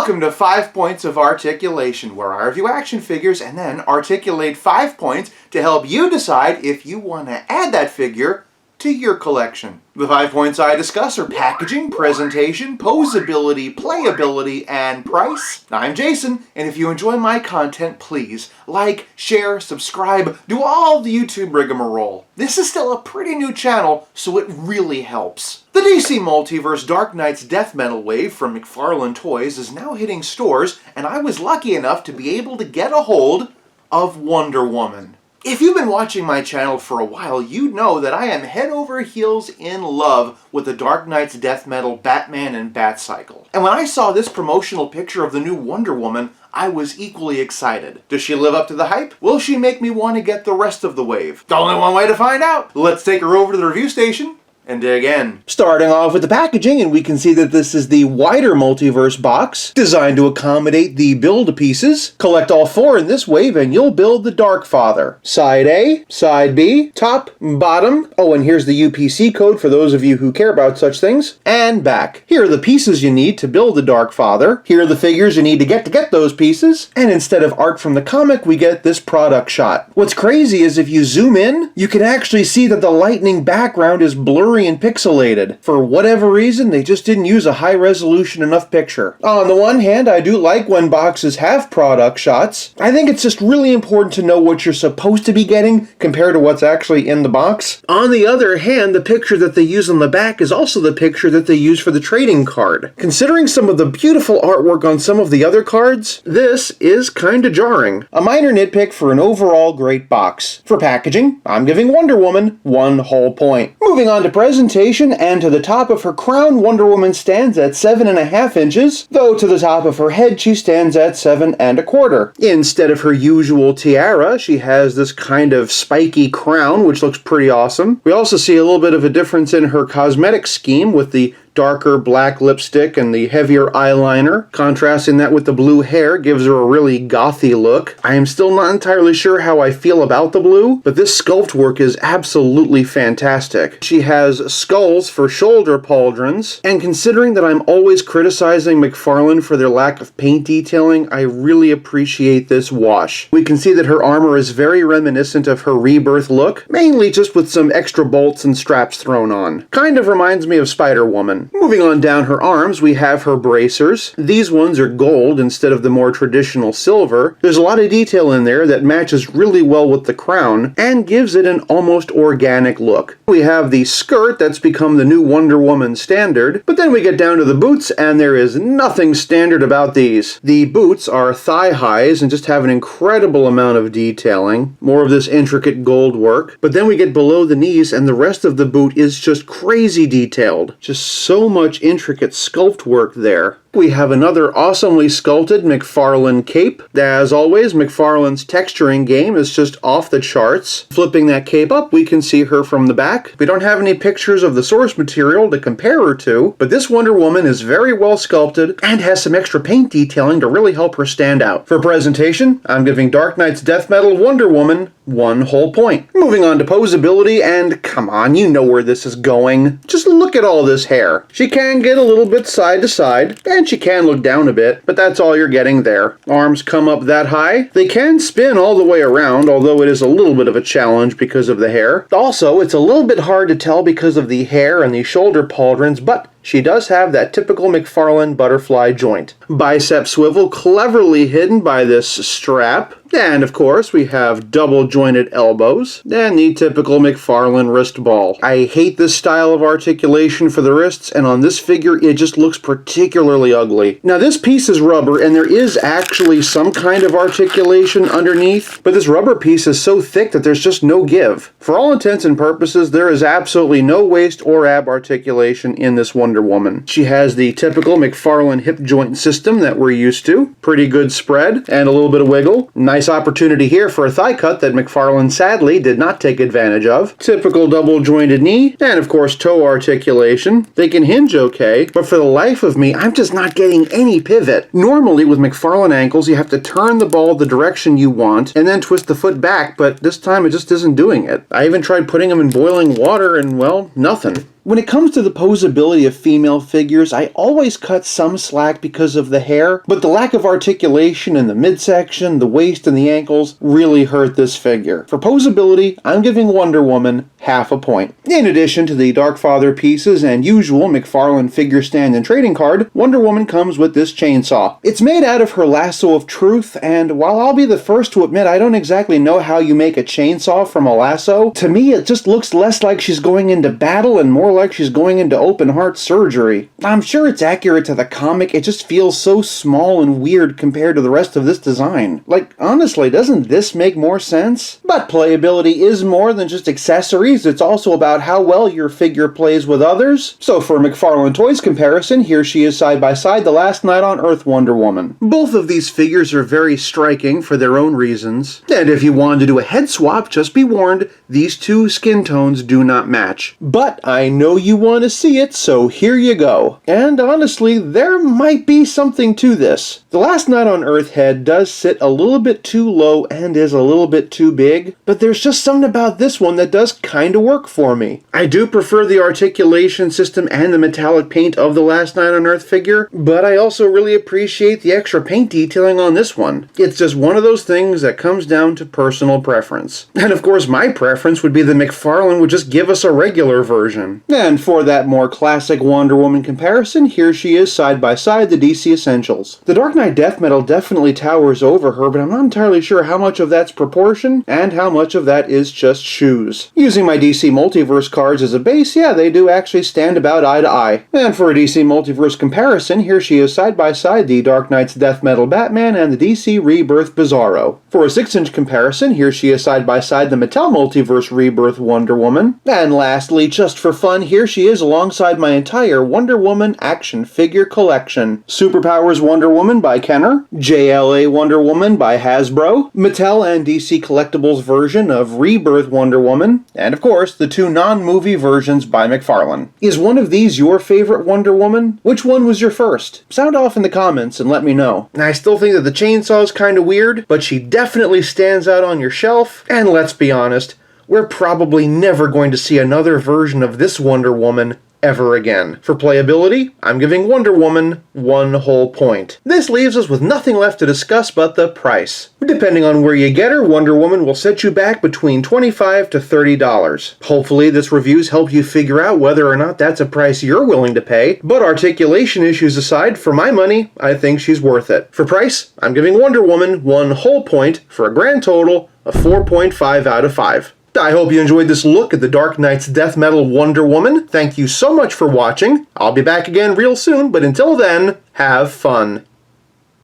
Welcome to 5 Points of Articulation, where I review action figures and then articulate 5 points to help you decide if you want to add that figure to your collection. The 5 points I discuss are packaging, presentation, posability, playability, and price. I'm Jason, and if you enjoy my content, please like, share, subscribe, do all the YouTube rigmarole. This is still a pretty new channel, so it really helps. The DC Multiverse Dark Knight's Death Metal wave from McFarlane Toys is now hitting stores, and I was lucky enough to be able to get a hold of Wonder Woman. If you've been watching my channel for a while, you know that I am head over heels in love with the Dark Knight's Death Metal Batman and Batcycle. And when I saw this promotional picture of the new Wonder Woman, I was equally excited. Does she live up to the hype? Will she make me want to get the rest of the wave? Only one way to find out. Let's take her over to the review station and dig in. Starting off with the packaging, and we can see that this is the wider multiverse box, designed to accommodate the build pieces. Collect all 4 in this wave and you'll build the Dark Father. Side A, side B, top, bottom. Oh, and here's the UPC code for those of you who care about such things. And back. Here are the pieces you need to build the Dark Father. Here are the figures you need to get those pieces. And instead of art from the comic, we get this product shot. What's crazy is if you zoom in, you can actually see that the lightning background is blurry and pixelated. For whatever reason, they just didn't use a high resolution enough picture. On the one hand, I do like when boxes have product shots. I think it's just really important to know what you're supposed to be getting compared to what's actually in the box. On the other hand, the picture that they use on the back is also the picture that they use for the trading card. Considering some of the beautiful artwork on some of the other cards, this is kinda jarring. A minor nitpick for an overall great box. For packaging, I'm giving Wonder Woman 1 whole point. Moving on to presentation, and to the top of her crown, Wonder Woman stands at 7.5 inches, though to the top of her head she stands at 7.25. Instead of her usual tiara, she has this kind of spiky crown, which looks pretty awesome. We also see a little bit of a difference in her cosmetic scheme with the darker black lipstick and the heavier eyeliner. Contrasting that with the blue hair gives her a really gothy look. I am still not entirely sure how I feel about the blue, but this sculpt work is absolutely fantastic. She has skulls for shoulder pauldrons, and considering that I'm always criticizing McFarlane for their lack of paint detailing, I really appreciate this wash. We can see that her armor is very reminiscent of her Rebirth look, mainly just with some extra bolts and straps thrown on. Kind of reminds me of Spider-Woman. Moving on down her arms, we have her bracers. These ones are gold instead of the more traditional silver. There's a lot of detail in there that matches really well with the crown and gives it an almost organic look. We have the skirt that's become the new Wonder Woman standard, but then we get down to the boots and there is nothing standard about these. The boots are thigh highs and just have an incredible amount of detailing, more of this intricate gold work, but then we get below the knees and the rest of the boot is just crazy detailed. Just so much intricate sculpt work there. We have another awesomely sculpted McFarlane cape. As always, McFarlane's texturing game is just off the charts. Flipping that cape up, we can see her from the back. We don't have any pictures of the source material to compare her to, but this Wonder Woman is very well sculpted and has some extra paint detailing to really help her stand out. For presentation, I'm giving Dark Knight's Death Metal Wonder Woman 1 whole point. Moving on to posability, and come on, you know where this is going. Just look at all this hair. She can get a little bit side to side, and she can look down a bit, but that's all you're getting there. Arms come up that high. They can spin all the way around, although it is a little bit of a challenge because of the hair. Also, it's a little bit hard to tell because of the hair and the shoulder pauldrons, but she does have that typical McFarlane butterfly joint. Bicep swivel cleverly hidden by this strap. And of course, we have double jointed elbows and the typical McFarlane wrist ball. I hate this style of articulation for the wrists, and on this figure, it just looks particularly ugly. Now, this piece is rubber, and there is actually some kind of articulation underneath, but this rubber piece is so thick that there's just no give. For all intents and purposes, there is absolutely no waist or ab articulation in this Wonder Woman. She has the typical McFarlane hip joint system that we're used to. Pretty good spread and a little bit of wiggle. Nice opportunity here for a thigh cut that McFarlane sadly did not take advantage of. Typical double jointed knee, and of course toe articulation. They can hinge okay, but for the life of me, I'm just not getting any pivot. Normally with McFarlane ankles, you have to turn the ball the direction you want and then twist the foot back, but this time it just isn't doing it. I even tried putting them in boiling water and, well, nothing. When it comes to the posability of female figures, I always cut some slack because of the hair, but the lack of articulation in the midsection, the waist, and the ankles really hurt this figure. For posability, I'm giving Wonder Woman half a point. In addition to the Darkfather pieces and usual McFarlane figure stand and trading card, Wonder Woman comes with this chainsaw. It's made out of her lasso of truth, and while I'll be the first to admit I don't exactly know how you make a chainsaw from a lasso, to me it just looks less like she's going into battle and more like she's going into open heart surgery. I'm sure it's accurate to the comic, it just feels so small and weird compared to the rest of this design. Like, honestly, doesn't this make more sense? But playability is more than just accessories. It's also about how well your figure plays with others. So for McFarlane Toys comparison, here she is side by side the Last Night on Earth Wonder Woman. Both of these figures are very striking for their own reasons. And if you wanted to do a head swap, just be warned, these two skin tones do not match. But I know you want to see it, so here you go. And honestly, there might be something to this. The Last Night on Earth head does sit a little bit too low and is a little bit too big, but there's just something about this one that does kind of work for me. I do prefer the articulation system and the metallic paint of the Last Night on Earth figure, but I also really appreciate the extra paint detailing on this one. It's just one of those things that comes down to personal preference. And of course my preference would be that McFarlane would just give us a regular version. And for that more classic Wonder Woman comparison, here she is side by side the DC Essentials. The Dark Knight Death Metal definitely towers over her, but I'm not entirely sure how much of that's proportion and how much of that is just shoes. Using my DC Multiverse cards as a base, yeah, they do actually stand about eye to eye. And for a DC Multiverse comparison, here she is side by side the Dark Knight's Death Metal Batman and the DC Rebirth Bizarro. For a 6-inch comparison, here she is side by side the Mattel Multiverse Rebirth Wonder Woman. And lastly, just for fun, here she is alongside my entire Wonder Woman action figure collection. Superpowers Wonder Woman by Kenner, JLA Wonder Woman by Hasbro, Mattel and DC Collectibles version of Rebirth Wonder Woman, and of course, the two non-movie versions by McFarlane. Is one of these your favorite Wonder Woman? Which one was your first? Sound off in the comments and let me know. I still think that the chainsaw is kinda weird, but she definitely stands out on your shelf, and let's be honest, we're probably never going to see another version of this Wonder Woman ever again. For playability, I'm giving Wonder Woman 1 whole point. This leaves us with nothing left to discuss but the price. Depending on where you get her, Wonder Woman will set you back between $25 to $30. Hopefully this review's helped you figure out whether or not that's a price you're willing to pay, but articulation issues aside, for my money, I think she's worth it. For price, I'm giving Wonder Woman 1 whole point for a grand total of 4.5 out of 5. I hope you enjoyed this look at the Dark Knight's Death Metal Wonder Woman. Thank you so much for watching. I'll be back again real soon, but until then, have fun.